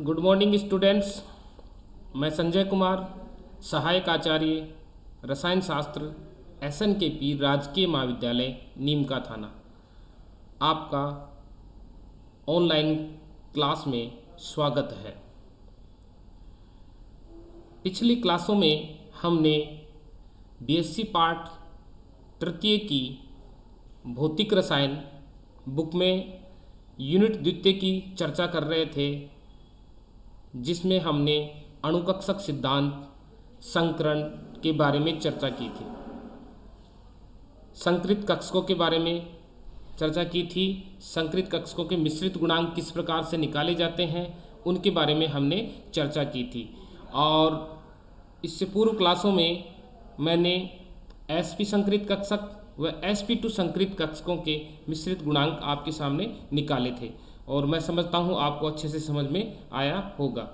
Good morning students. मैं संजय कुमार, सहायक आचार्य रसायन शास्त्र SNKP राजकीय महाविद्यालय नीम का थाना, आपका ऑनलाइन क्लास में स्वागत है। पिछली क्लासों में हमने BSc पार्ट तृतीय की भौतिक रसायन बुक में यूनिट द्वितीय की चर्चा कर रहे थे, जिसमें हमने अणुकक्षक सिद्धांत संकरण के बारे में चर्चा की थी, संकृत कक्षकों के बारे में चर्चा की थी, संकृत कक्षकों के मिश्रित गुणांक किस प्रकार से निकाले जाते हैं उनके बारे में हमने चर्चा की थी। और इससे पूर्व क्लासों में मैंने sp संकृत कक्षक व sp2 संकृत कक्षकों के मिश्रित गुणांक आपके सामने निकाले थे और मैं समझता हूँ आपको अच्छे से समझ में आया होगा।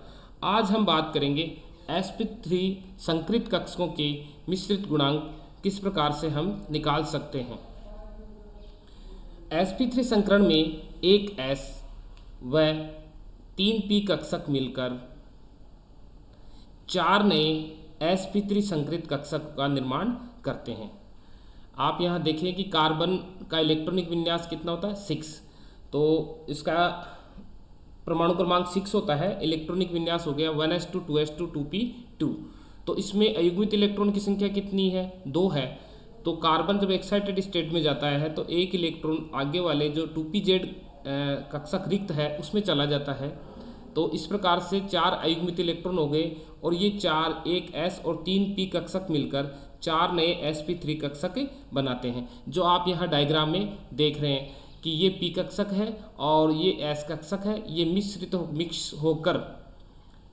आज हम बात करेंगे sp3 संकृत कक्षकों के मिश्रित गुणांक किस प्रकार से हम निकाल सकते हैं। sp3 संकरण में एक s व 3p कक्षक मिलकर 4 नए sp3 संकृत कक्षक का निर्माण करते हैं। आप यहाँ देखें कि कार्बन का इलेक्ट्रॉनिक विन्यास कितना होता है 6, तो इसका परमाणु क्रमांक 6 होता है, इलेक्ट्रॉनिक विन्यास हो गया 1s2 2s2 2p2। तो इसमें अयुग्मित इलेक्ट्रॉन की संख्या कितनी है, 2 है। तो कार्बन जब एक्साइटेड स्टेट में जाता है तो एक इलेक्ट्रॉन आगे वाले जो 2pz कक्षक रिक्त है उसमें चला जाता है। तो इस प्रकार से 4 अयुग्मित इलेक्ट्रॉन हो गए और ये 4 एक s और 3p कक्षक मिलकर 4 नए sp3 कक्षक बनाते हैं, जो आप यहाँ डायग्राम में देख रहे हैं कि ये p कक्षक है और ये s कक्षक है। ये मिक्स होकर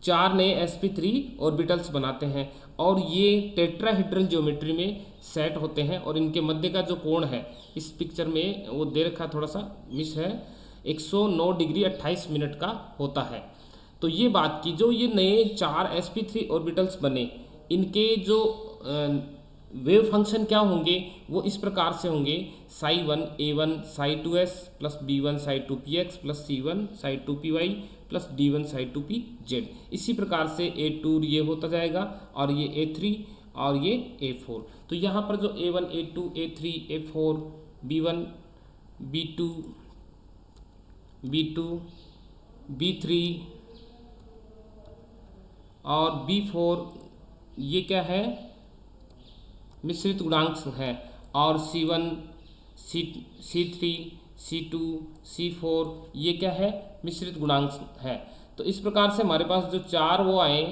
4 नए sp3 ऑर्बिटल्स बनाते हैं और ये टेट्राहेड्रल ज्योमेट्री में सेट होते हैं और इनके मध्य का जो कोण है इस पिक्चर में वो दे रखा, थोड़ा सा मिस है, 109 डिग्री 28 मिनट का होता है। तो ये बात की जो ये नए 4 sp3 ऑर्बिटल्स बने, इनके जो वेव फंक्शन क्या होंगे वो इस प्रकार से होंगे psi1 a1 psi2s plus b1 psi2px plus c1 psi2py plus d1 psi2pz। इसी प्रकार से a2 ये होता जाएगा और ये a3 और ये a4। तो यहाँ पर जो a1 a2 a3 a4 b1 b2 b2 b3 और b4 ये क्या है, मिश्रित गुणांक है। और C1 C3 C2 C4 ये क्या है, मिश्रित गुणांक है। तो इस प्रकार से हमारे पास जो 4 वो आए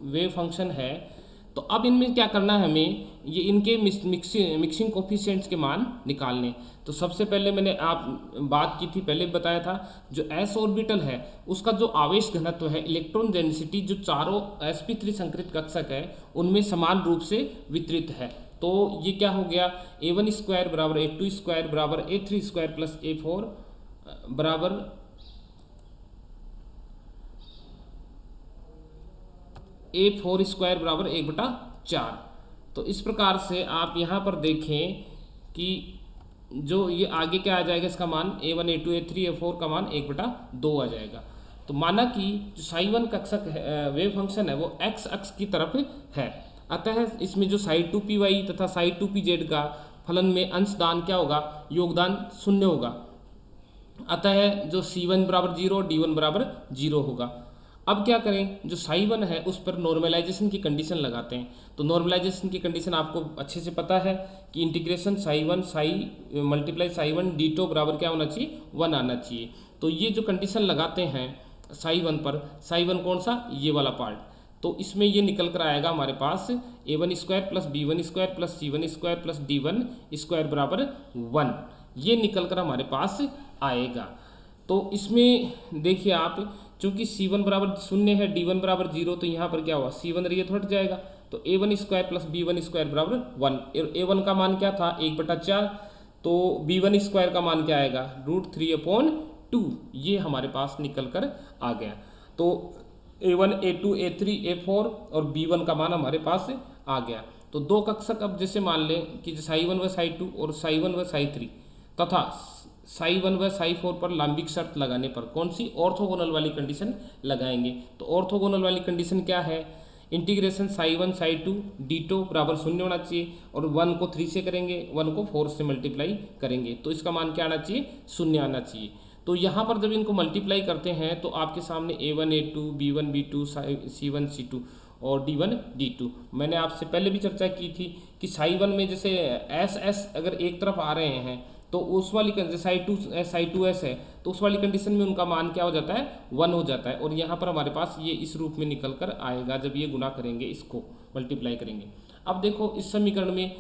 वेव फंक्शन है। तो अब इनमें क्या करना है हमें, ये इनके मिक्सिंग कोफिशिएंट्स के मान निकालने। तो सबसे पहले मैंने आप बात की थी, पहले बताया था जो s ऑर्बिटल है उसका जो आवेश घनत्व है, इलेक्ट्रॉन डेंसिटी, जो चारों sp3 संकृत कक्षक है उनमें समान रूप से वितरित है। तो ये क्या हो गया, a1 स्क्वायर बराबर a2 स्क्वायर बराबर a3 स्क्वायर प्लस a4 बराबर a4 स्क्वायर बराबर 1/4। तो इस प्रकार से आप यहाँ पर देखें कि जो ये आगे क्या आ जाएगा, इसका मान a1 a2 a3 a4 का मान 1/2 आ जाएगा। तो माना कि जो psi1 कक्षक वेव फंक्शन है वो x अक्ष की तरफ है, अतः इसमें जो psi2py तथा psi2pz का फलन में अंशदान क्या होगा, योगदान 0 होगा। अतः जो c1 बराबर 0 d1 बराबर 0 होगा। अब क्या करें, जो psi1 है उस पर नॉर्मलाइजेशन की कंडीशन लगाते हैं। तो नॉर्मलाइजेशन की कंडीशन आपको अच्छे से पता है कि integration psi1 psi multiply psi1 d2 बराबर क्या होना चाहिए, 1 आना चाहिए। तो ये जो कंडीशन लगाते हैं psi1 पर, psi1 कौन सा, ये वाला पार्ट, तो इसमें ये निकल कर आएगा हमारे पास a1 square plus b1 square plus c1 square plus d1 square बराबर 1, ये निकल कर हमारे पास आएगा। तो इसमें देखिए आप, चूंकि c1 बराबर 0 है, d1 बराबर 0, तो यहाँ पर क्या हुआ, c1 रही हट जाएगा। तो a1 square plus b1 square बराबर 1, a1 का मान क्या था 1/4, तो b1 स्क्वायर का मान क्या आएगा √3/2, ये हमारे पास निकल कर आ गया। तो a1 a2 a3 a4 और b1 का मान हमारे पास आ गया। तो दो कक्षक अब जैसे मान लें कि psi1 व psi2 और psi1 व psi3 तथा साई 1 व साई 4 पर लांबिक शर्त लगाने पर कौन सी ऑर्थोगोनल वाली कंडीशन लगाएंगे। तो ऑर्थोगोनल वाली कंडीशन क्या है, इंटीग्रेशन साई 1 साई 2 डीटो बराबर 0 होना चाहिए, और 1 को 3 से करेंगे, 1 को 4 से मल्टीप्लाई करेंगे तो इसका मान क्या आना चाहिए, 0 आना चाहिए। तो यहाँ पर जब इनको मल्टीप्लाई करते हैं तो आपके सामने a1 a2 b1 b2 c1 c2 और d1 d2। मैंने आपसे पहले भी चर्चा की थी कि साई 1 में जैसे एस एस अगर एक तरफ आ रहे हैं तो उस वाली साई टू एस है तो उस वाली कंडीशन में उनका मान क्या हो जाता है, 1 हो जाता है। और यहाँ पर हमारे पास ये इस रूप में निकल कर आएगा जब ये गुना करेंगे, इसको मल्टीप्लाई करेंगे। अब देखो इस समीकरण में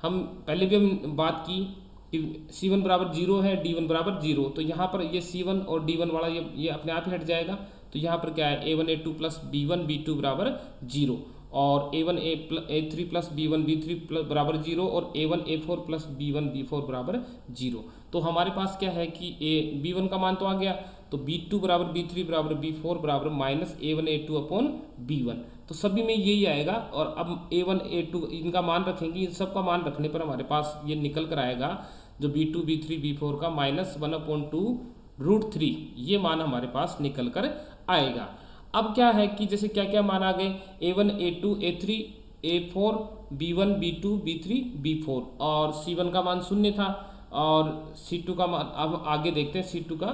हम पहले भी हम बात की कि C1 बराबर 0 है, D1 बराबर 0, तो यहाँ पर ये C1 और D1 वाला ये अपने आप ही हट जाएगा। तो यहाँ पर क्या है, A1 A2 plus B1 B2 बराबर 0, और A1 A3 plus B1 B3 बराबर 0, और A1 A4 plus B1 B4 बराबर 0। तो हमारे पास क्या है कि B1 का मान तो आ गया, तो B2 बराबर B3 बराबर B4 बराबर minus A1 A2 upon B1, तो सभी में यही आएगा। और अब A1 A2 इनका मान रखेंगे, इन सब का मान रखने पर हमारे पास ये निकल कर आएगा जो B2 B3 B4 का -1/2√3, ये मान हमारे पास निकल कर आएगा। अब क्या है कि जैसे क्या क्या मान आ गए, A1 A2 A3 A4 B1 B2 B3 B4, और C1 का मान 0 था, और C2 का मान अब आगे देखते हैं C2 का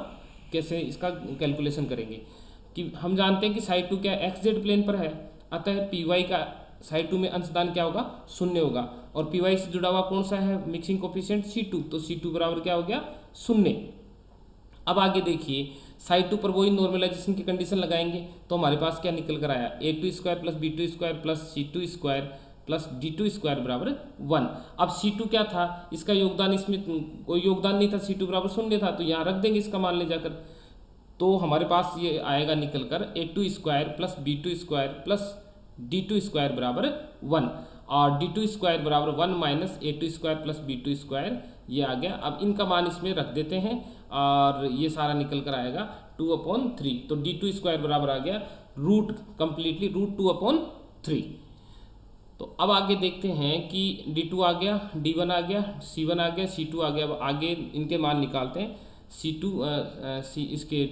कैसे इसका कैलकुलेशन करेंगे। कि हम जानते हैं कि साई 2 क्या XZ प्लेन पर है, अतः PY का साई 2 में अंशदान क्या होगा, 0 होगा, और PY से जुड़ा हुआ कौन सा है मिक्सिंग कोफिशिएंट C2, तो C2 बराबर क्या हो गया, 0। अब आगे देखिए साई 2 पर वही नॉर्मलाइजेशन की कंडीशन लगाएंगे तो हमारे पास क्या निकल कर आया, A2 square plus B2 square plus C2 square plus D2 square बराबर 1। अब C2 क्या था, इसका योगदान, इसमें कोई योगदान नहीं था, C2 बराबर 0 था, तो यहाँ रख देंगे इसका मान ले जाकर। तो हमारे पास ये आएगा निकल कर A2 square plus B2 square plus D2 square बराबर 1, और D2 स्क्वायर बराबर 1 minus A2 square plus B2 square, ये आ गया। अब इनका मान इसमें रख देते हैं और ये सारा निकल कर आएगा 2/3, तो D2 स्क्वायर बराबर आ गया रूट कंप्लीटली √2/3। तो अब आगे देखते हैं कि D2 आ गया, D1 आ गया, C1 आ गया, C2 आ गया। अब आगे इनके मान निकालते हैं, इसके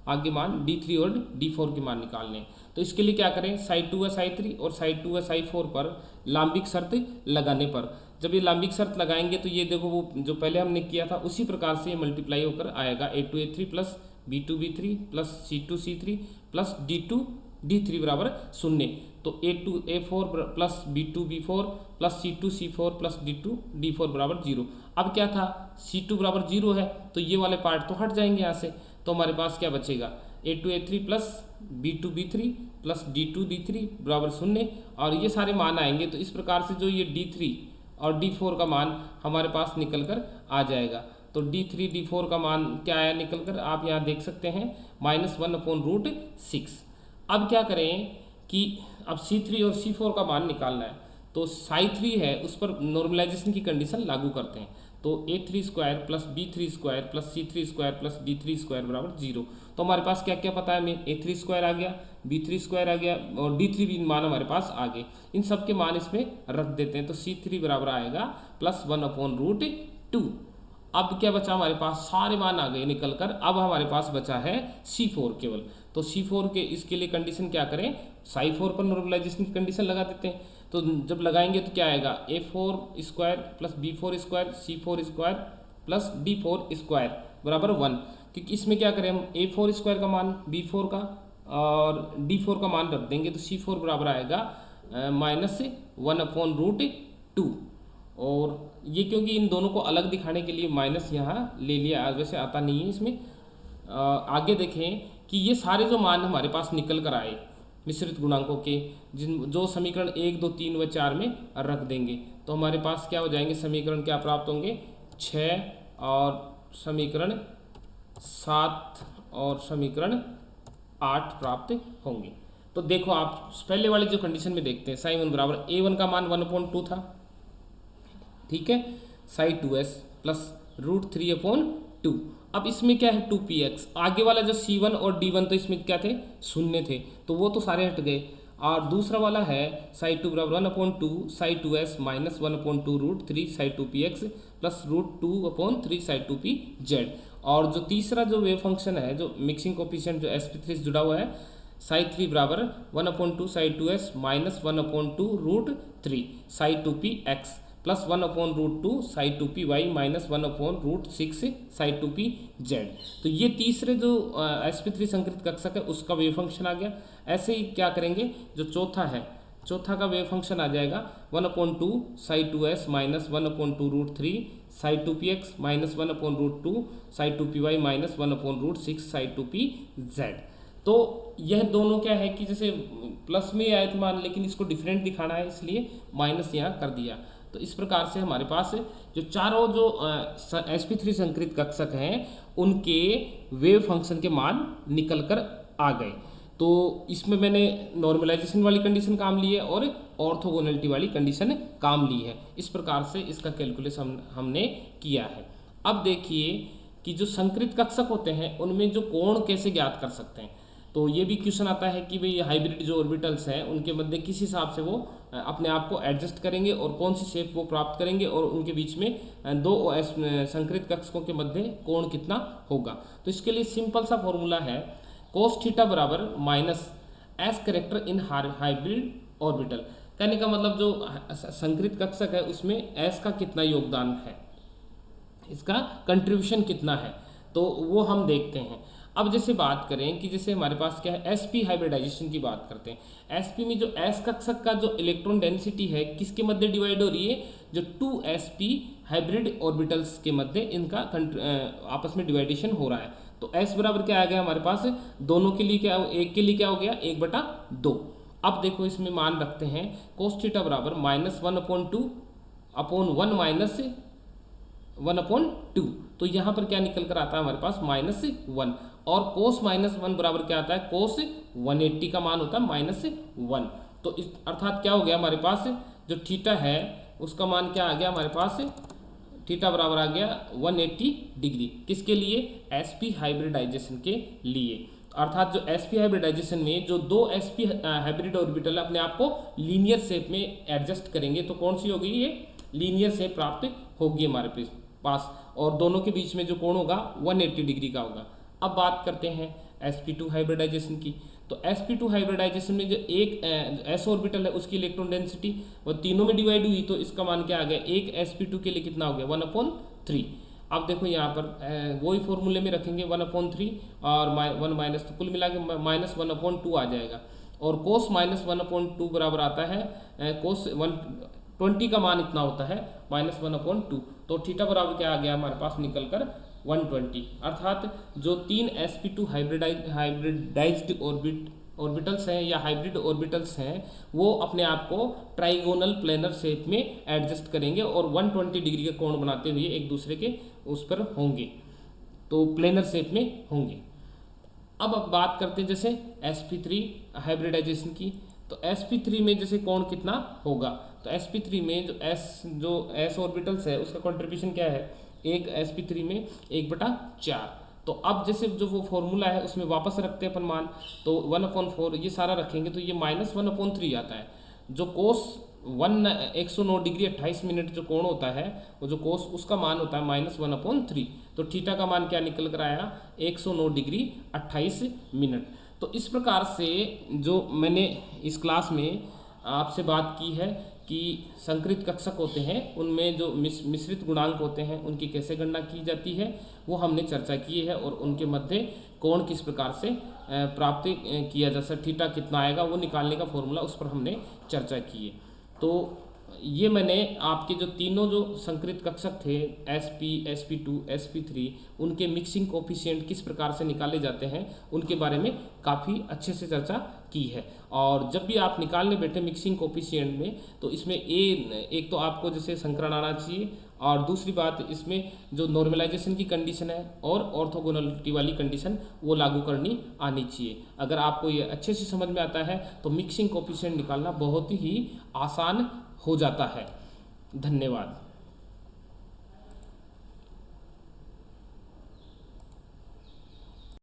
आगे मान D3 और D4 के मान निकालने हैं। तो इसके लिए क्या करें, साई 2 व साई 3 और साई 2 व साई 4 पर लांबिक शर्त लगाने पर, जब ये लांबिक शर्त लगाएंगे तो ये देखो वो जो पहले हमने किया था उसी प्रकार से ये मल्टीप्लाई होकर आएगा। A2 A3 plus B2 B3 plus C2 C3 plus D2 D3 बराबर 0, तो A2 A4 plus B2 B4 plus C2 C4 plus D2 D4 बराबर 0। अब क्या था, C2 बराबर 0 है तो ये वाले पार्ट तो हट जाएंगे यहाँ से, तो हमारे पास क्या बचेगा, A2 A3 plus B2 B3 plus D2 D3 बराबर 0, और ये सारे मान आएंगे। तो इस प्रकार से जो ये D3 और D4 का मान हमारे पास निकल कर आ जाएगा। तो D3 D4 का मान क्या आया निकल कर, आप यहाँ देख सकते हैं -1/√6। अब क्या करें कि अब C3 और C4 का मान निकालना है, तो साई 3 है उस पर नॉर्मलाइजेशन की कंडीशन लागू करते हैं। तो A3 square plus B3 square plus C3 square plus D3 square बराबर 0। तो हमारे पास क्या क्या पता है हमें, A3 स्क्वायर आ गया, B3 स्क्वायर आ गया, और D3 भी मान हमारे पास आ गए। इन सब के मान इसमें रख देते हैं, तो C3 बराबर आएगा +1/√2। अब क्या बचा हमारे पास, सारे मान आ गए निकल कर। अब हमारे पास बचा है C4 केवल, तो C4 के इसके लिए कंडीशन क्या करें, साई 4 पर नॉर्मलाइजेशन की कंडीशन लगा देते हैं। तो जब लगाएंगे तो क्या आएगा, A4 square plus B4 square C4 square plus D4 square बराबर 1, क्योंकि इसमें क्या करें हम A4 स्क्वायर का मान B4 का और D4 का मान रख देंगे, तो C4 बराबर आएगा -1/√2। और ये क्योंकि इन दोनों को अलग दिखाने के लिए माइनस यहाँ ले लिया, वैसे आता नहीं है इसमें। आगे देखें कि ये सारे जो मान हमारे पास निकल कर आए मिश्रित गुणांकों के, जो समीकरण 1 2 3 व 4 में रख देंगे, तो हमारे पास क्या हो जाएंगे, समीकरण क्या प्राप्त होंगे, 6 और समीकरण 7 और समीकरण 8 प्राप्त होंगे। तो देखो आप पहले वाली जो कंडीशन में देखते हैं, साई 1 बराबर A1 का मान 1/2 था, ठीक है, साई 2s प्लस √3/2। अब इसमें क्या है 2px, आगे वाला जो C1 और D1 तो इसमें क्या थे, 0 थे, तो वो तो सारे हट गए। और दूसरा वाला है साई टू बराबर 1/2 psi two S minus 1/2 root 3 psi two P X plus root 2/3 psi two P Z. और जो तीसरा जो वेव फंक्शन है, जो मिक्सिंग कोफिशिएंट जो sp3 से जुड़ा हुआ है, साई 3 बराबर 1/2 psi two S minus 1/2 root 3 psi two P X plus 1/√2 psi two P Y minus 1/√6 psi two P Z. तो ये तीसरे जो sp3 संकृत कक्षक है उसका वेव फंक्शन आ गया। ऐसे ही क्या करेंगे, जो चौथा है, चौथा का वेव फंक्शन आ जाएगा 1/2 psi two S minus 1/2√3 psi two P X minus 1/√2 psi two P Y minus 1/√6 psi two P Z. तो यह दोनों क्या है कि जैसे प्लस में आए थे मान, लेकिन इसको डिफरेंट दिखाना है इसलिए माइनस यहाँ कर दिया। तो इस प्रकार से हमारे पास जो चारों जो sp3 संकृत कक्षक हैं उनके वेव फंक्शन के मान निकल कर आ गए। तो इसमें मैंने नॉर्मलाइजेशन वाली कंडीशन काम ली है और ऑर्थोगोनलिटी वाली कंडीशन काम ली है। इस प्रकार से इसका कैलकुलेस हमने किया है। अब देखिए कि जो संकृत कक्षक होते हैं उनमें जो कोण कैसे ज्ञात कर सकते हैं। तो ये भी क्वेश्चन आता है कि भाई हाइब्रिड जो ऑर्बिटल्स हैं उनके मध्य किस हिसाब से वो अपने आप को एडजस्ट करेंगे और कौन सी शेप वो प्राप्त करेंगे और उनके बीच में दो संकृत कक्षकों के मध्य कोण कितना होगा। तो इसके लिए सिंपल सा फॉर्मूला है कोस थीटा बराबर minus S character in hybrid orbital. कहने का मतलब जो संकृत कक्षक है उसमें एस का कितना योगदान है, इसका कंट्रीब्यूशन कितना है, तो वो हम देखते हैं। अब जैसे बात करें कि जैसे हमारे पास क्या है sp हाइब्रिडाइजेशन की बात करते हैं। sp में जो s कक्षक का जो इलेक्ट्रॉन डेंसिटी है किसके मध्य डिवाइड हो रही है, जो 2sp हाइब्रिड ऑर्बिटल्स के मध्य इनका आपस में डिवाइडेशन हो रहा है। तो s बराबर क्या आ गया हमारे पास, दोनों के लिए क्या, एक के लिए क्या हो गया 1/2। अब देखो इसमें मान रखते हैं कोस थीटा बराबर माइनस 1/2 अपॉन 1 माइनस 1/2। तो यहाँ पर क्या निकल कर आता है हमारे पास -1 और कोस -1 बराबर क्या आता है, कोस 180 का मान होता है -1। तो इस अर्थात क्या हो गया हमारे पास, जो थीटा है उसका मान क्या आ गया हमारे पास, थीटा बराबर आ गया 180 डिग्री। किसके लिए, sp हाइब्रिडाइजेशन के लिए। अर्थात जो sp हाइब्रिडाइजेशन में जो दो sp हाइब्रिड ऑर्बिटल अपने आप को लीनियर शेप में एडजस्ट करेंगे तो कौन सी होगी, ये लीनियर शेप प्राप्त होगी हमारे पास और दोनों के बीच में जो कोण होगा 180 डिग्री का होगा। अब बात करते हैं sp2 हाइब्रिडाइजेशन की। तो sp2 हाइब्रिडाइजेशन में जो एक s ऑर्बिटल है उसकी इलेक्ट्रॉन डेंसिटी वो तीनों में डिवाइड हुई, तो इसका मान क्या आ गया, एक sp2 के लिए कितना हो गया 1/3। अब देखो यहाँ पर वही फॉर्मूले में रखेंगे 1/3 और 1 माइनस, तो कुल मिला के -1/2 आ जाएगा। और कोस -1/2 बराबर आता है कोस 120 का मान इतना होता है -1/2। तो थीटा बराबर क्या आ गया हमारे पास निकल कर 120। अर्थात जो तीन sp2 हाइब्रिडाइज्ड ऑर्बिटल्स हैं या हाइब्रिड ऑर्बिटल्स हैं वो अपने आप को ट्राइगोनल प्लेनर शेप में एडजस्ट करेंगे और 120 डिग्री का कोण बनाते हुए एक दूसरे के उस पर होंगे, तो प्लेनर शेप में होंगे। अब बात करते हैं जैसे sp3 हाइब्रिडाइजेशन की। तो sp3 में जैसे कोण कितना होगा, तो sp3 में जो s ऑर्बिटल्स है उसका कंट्रीब्यूशन क्या है, एक sp3 में 1/4। तो अब जैसे जो वो फॉर्मूला है उसमें वापस रखते हैं अपन मान, तो 1/4 ये सारा रखेंगे तो ये -1/3 आता है। जो कोस 109 डिग्री 28 मिनट जो कोण होता है वो जो कोस उसका मान होता है -1/3। तो थीटा का मान क्या निकल कर आया 109 डिग्री 28 मिनट। तो इस प्रकार से जो मैंने इस क्लास में आपसे बात की है कि संकृत कक्षक होते हैं उनमें जो मिश्रित गुणांक होते हैं उनकी कैसे गणना की जाती है वो हमने चर्चा की है, और उनके मध्य कोण किस प्रकार से प्राप्त किया जा सकता, थीटा कितना आएगा वो निकालने का फॉर्मूला उस पर हमने चर्चा की है। तो ये मैंने आपके जो तीनों जो संकृत कक्षक थे sp, sp2, sp3 उनके मिक्सिंग कोफिशिएंट किस प्रकार से निकाले जाते हैं उनके बारे में काफ़ी अच्छे से चर्चा की है। और जब भी आप निकालने बैठे मिक्सिंग कोफिशिएंट में तो इसमें एक तो आपको जैसे संकरण आना चाहिए, और दूसरी बात इसमें जो नॉर्मलाइजेशन की कंडीशन है और ऑर्थोगोनलिटी वाली कंडीशन वो लागू करनी आनी चाहिए। अगर आपको ये अच्छे से समझ में आता है तो मिक्सिंग कोफिशिएंट निकालना बहुत ही आसान हो जाता है। धन्यवाद।